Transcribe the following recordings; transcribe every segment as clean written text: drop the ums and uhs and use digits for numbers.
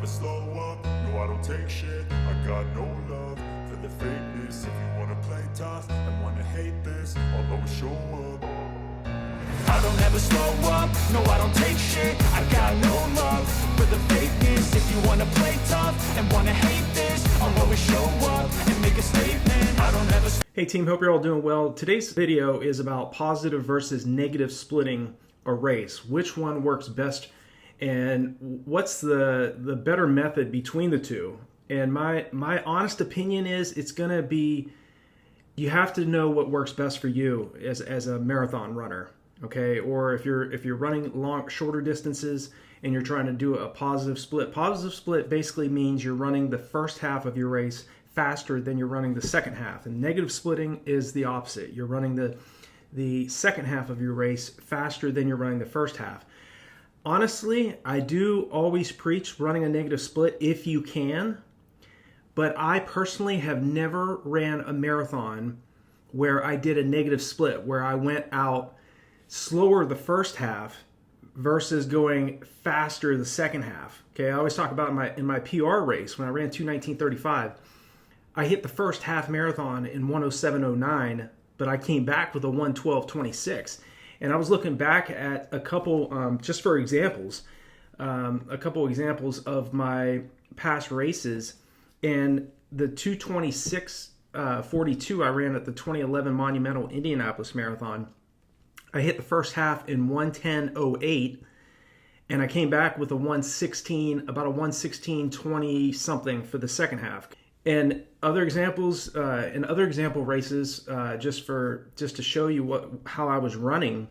slow up, no I don't take shit. I got no love for the fakeness. If you wanna play tough and wanna hate this, I'll always show up. I don't ever slow up, no I don't take shit. I got no love for the fakeness. If you wanna play tough and wanna hate this, I'll always show up and make a statement. I don't ever. Hey team, hope you're all doing well. Today's video is about positive versus negative splitting a race. Which one works best and what's the better method between the two? And my honest opinion is it's gonna be, you have to know what works best for you as a marathon runner. Okay, or if you're running shorter distances and you're trying to do a positive split. Positive split basically means you're running the first half of your race faster than you're running the second half. And negative splitting is the opposite. You're running the second half of your race faster than you're running the first half. Honestly, I do always preach running a negative split if you can, but I personally have never ran a marathon where I did a negative split, where I went out slower the first half versus going faster the second half. Okay, I always talk about in my PR race when I ran 2:19:35, I hit the first half marathon in 1:07:09, but I came back with a 1:12:26. And I was looking back at a couple, just for examples, a couple examples of my past races, and the 2:26:42 I ran at the 2011 Monumental Indianapolis Marathon. I hit the first half in 1:10:08, and I came back with a 1:16, about a 1:16:20 something for the second half. And other examples, in other example races, just to show you how I was running,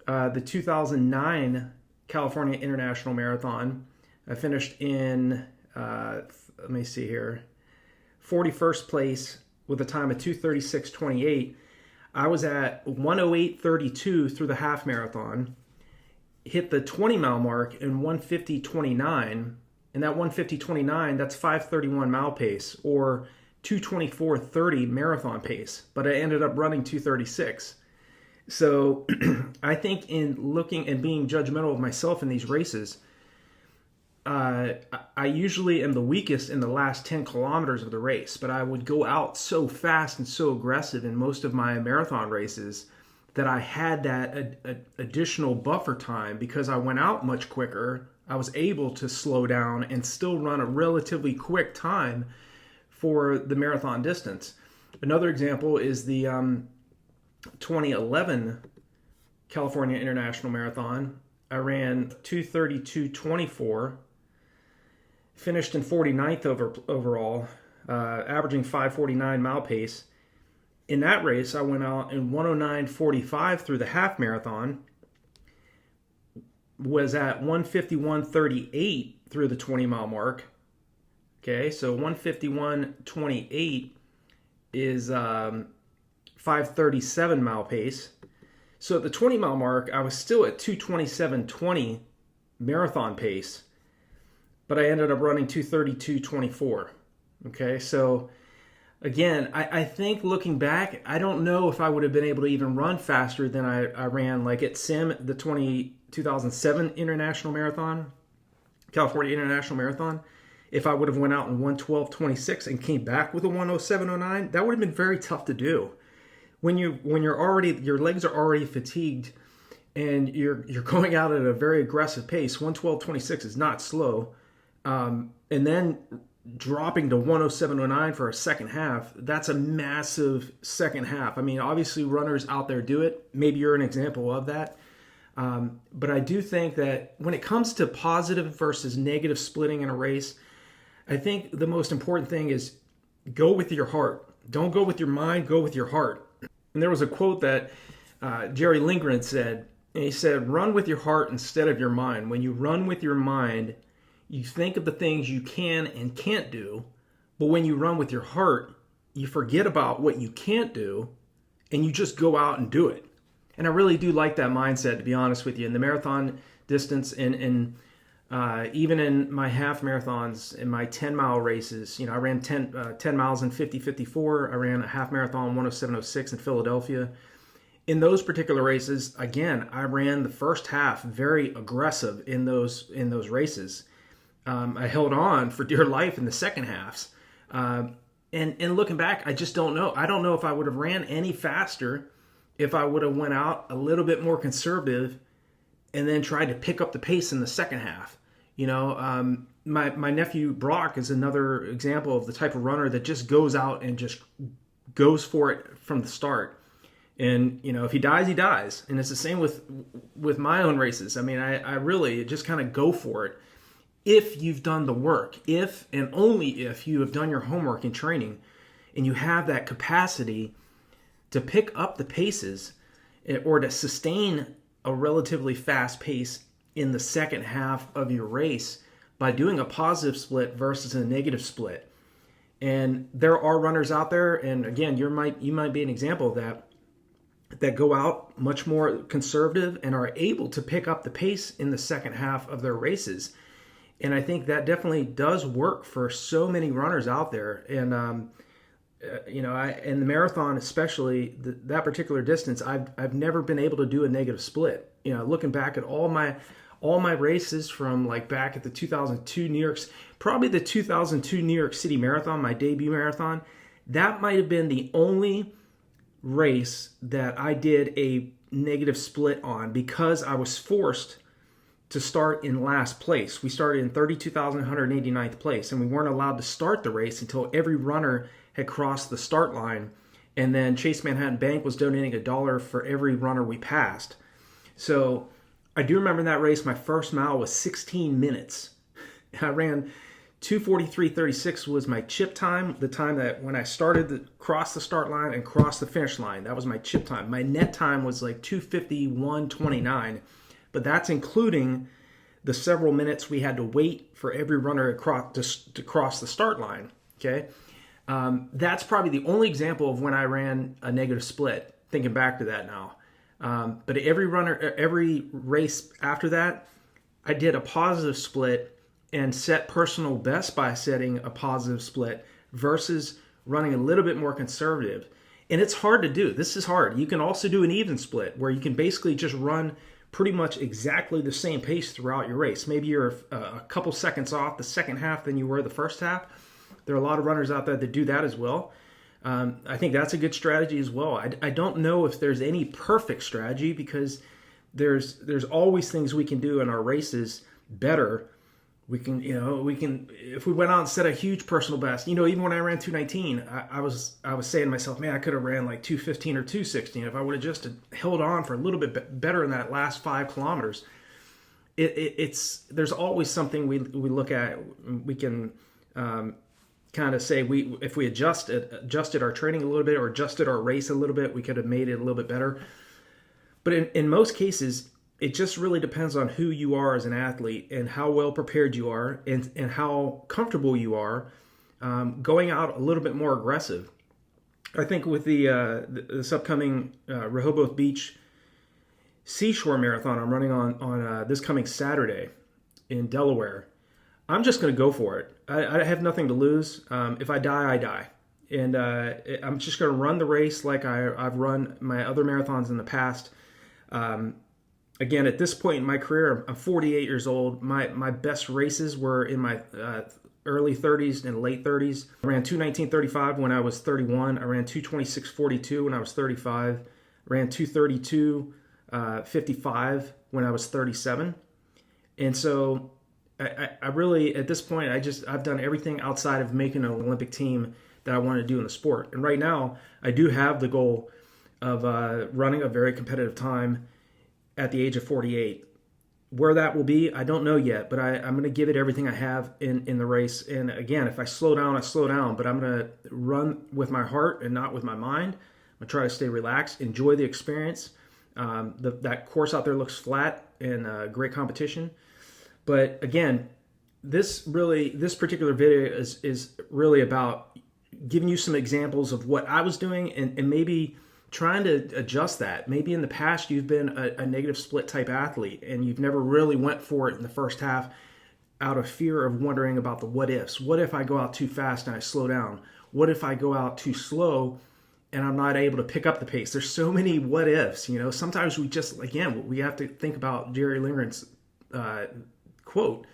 the 2009 California International Marathon, I finished in, let me see here, 41st place with a time of 2:36:28. I was at 1:08:32 through the half marathon, hit the 20-mile mark in 1:50:29, and that 1:50:29, that's 5:31 mile pace, or 2:24:30 marathon pace, but I ended up running 2:36. So I think in looking and being judgmental of myself in these races, I usually am the weakest in the last 10 kilometers of the race, but I would go out so fast and so aggressive in most of my marathon races that I had that additional buffer time. Because I went out much quicker, I was able to slow down and still run a relatively quick time for the marathon distance. Another example is the 2011 California International Marathon. I ran 2:32:24, finished in 49th overall, averaging 5:49 mile pace. In that race, I went out in 1:09:45 through the half marathon, was at 1:51:38 through the 20-mile mark. Okay, so 1:51:28 is 5:37 mile pace. So at the 20-mile mark, I was still at 2:27:20 marathon pace, but I ended up running 2:32:24. Okay, so again, I think looking back, I don't know if I would have been able to even run faster than I ran like at the 2007 International Marathon, California International Marathon. If I would have went out in 1:12:26 and came back with a 1:07:09, that would have been very tough to do. When you're already, your legs are already fatigued and you're going out at a very aggressive pace, 1:12:26 is not slow. And then dropping to 1:07:09 for a second half, that's a massive second half. I mean, obviously runners out there do it. Maybe you're an example of that. But I do think that when it comes to positive versus negative splitting in a race, I think the most important thing is go with your heart. Don't go with your mind, go with your heart. And there was a quote that Jerry Lindgren said, and he said, run with your heart instead of your mind. When you run with your mind, you think of the things you can and can't do, but when you run with your heart, you forget about what you can't do, and you just go out and do it. And I really do like that mindset, to be honest with you. In the marathon distance, and even in my half marathons, in my 10-mile races, I ran 10 miles in 50:54. I ran a half marathon 1:07:06 in Philadelphia. In those particular races, again, I ran the first half very aggressive in those races. I held on for dear life in the second halves. And looking back, I just don't know. I don't know if I would have ran any faster if I would have went out a little bit more conservative and then tried to pick up the pace in the second half. My nephew Brock is another example of the type of runner that just goes out and just goes for it from the start. And, if he dies, he dies. And it's the same with my own races. I mean, I really just kind of go for it. If you've done the work, if and only if you have done your homework in training and you have that capacity to pick up the paces or to sustain a relatively fast pace in the second half of your race by doing a positive split versus a negative split. And there are runners out there, and again, you might be an example of that go out much more conservative and are able to pick up the pace in the second half of their races. And I think that definitely does work for so many runners out there. And in the marathon, especially that particular distance, I've never been able to do a negative split. Looking back at all my races from like back at the 2002 probably the 2002 New York City Marathon, my debut marathon, that might have been the only race that I did a negative split on because I was forced to start in last place. We started in 32,189th place, and we weren't allowed to start the race until every runner had crossed the start line. And then Chase Manhattan Bank was donating $1 for every runner we passed. So I do remember that race. My first mile was 16 minutes. I ran 2:43.36 was my chip time, the time that when I started to cross the start line and cross the finish line. That was my chip time. My net time was like 2:51.29. But that's including the several minutes we had to wait for every runner to cross the start line. Okay, that's probably the only example of when I ran a negative split. Thinking back to that now, but every race after that, I did a positive split and set personal best by setting a positive split versus running a little bit more conservative. And it's hard to do. This is hard. You can also do an even split where you can basically just run pretty much exactly the same pace throughout your race. Maybe you're a couple seconds off the second half than you were the first half. There are a lot of runners out there that do that as well. I think that's a good strategy as well. I don't know if there's any perfect strategy because there's always things we can do in our races better. We can if we went out and set a huge personal best, even when I ran 2:19, I was saying to myself, man, I could have ran like 2:15 or 2:16 if I would have just held on for a little bit better in that last 5 kilometers. There's always something we look at. We can kind of say if we adjusted our training a little bit or adjusted our race a little bit, we could have made it a little bit better. But in most cases, it just really depends on who you are as an athlete and how well prepared you are and how comfortable you are going out a little bit more aggressive. I think with this upcoming Rehoboth Beach Seashore Marathon I'm running on this coming Saturday in Delaware, I'm just going to go for it. I have nothing to lose. If I die, I die. And I'm just going to run the race like I've run my other marathons in the past. Again, at this point in my career, I'm 48 years old. My best races were in my early 30s and late 30s. I ran 2:19.35 when I was 31. I ran 2:26.42 when I was 35. I ran 2:32.55 when I was 37. And so I really, at this point, I've done everything outside of making an Olympic team that I want to do in the sport. And right now, I do have the goal of running a very competitive time at the age of 48. Where that will be, I don't know yet, but I'm going to give it everything I have in the race. And again, if I slow down, I slow down, but I'm going to run with my heart and not with my mind. I'm going to try to stay relaxed, enjoy the experience. That course out there looks flat and great competition. But again, this particular video is really about giving you some examples of what I was doing and maybe trying to adjust that. Maybe in the past you've been a negative split type athlete and you've never really went for it in the first half out of fear of wondering about the what ifs. What if I go out too fast and I slow down? What if I go out too slow and I'm not able to pick up the pace? There's so many what ifs. Sometimes we have to think about Jerry Lindgren's quote.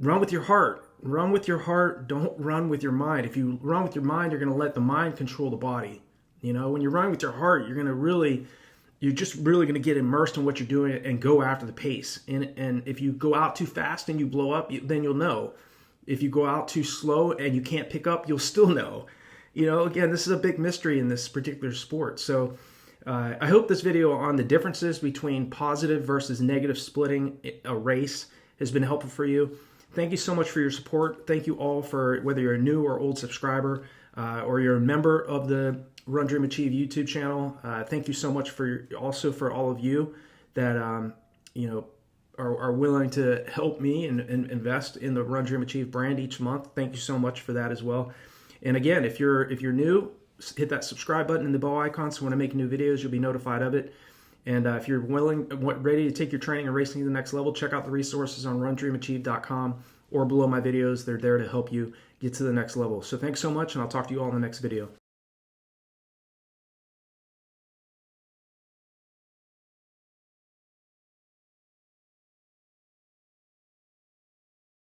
run with your heart. Run with your heart. Don't run with your mind. If you run with your mind, you're going to let the mind control the body. You know, when you're running with your heart, you're just really going to get immersed in what you're doing and go after the pace. And if you go out too fast and you blow up, then you'll know. If you go out too slow and you can't pick up, you'll still know. You know, again, this is a big mystery in this particular sport. So I hope this video on the differences between positive versus negative splitting a race has been helpful for you. Thank you so much for your support. Thank you all for whether you're a new or old subscriber or you're a member of the Run Dream Achieve YouTube channel. Thank you so much for all of you that are willing to help me and invest in the Run Dream Achieve brand each month. Thank you so much for that as well. And again, if you're new, hit that subscribe button and the bell icon so when I make new videos, you'll be notified of it. And if you're ready to take your training and racing to the next level, check out the resources on RunDreamAchieve.com or below my videos. They're there to help you get to the next level. So thanks so much, and I'll talk to you all in the next video.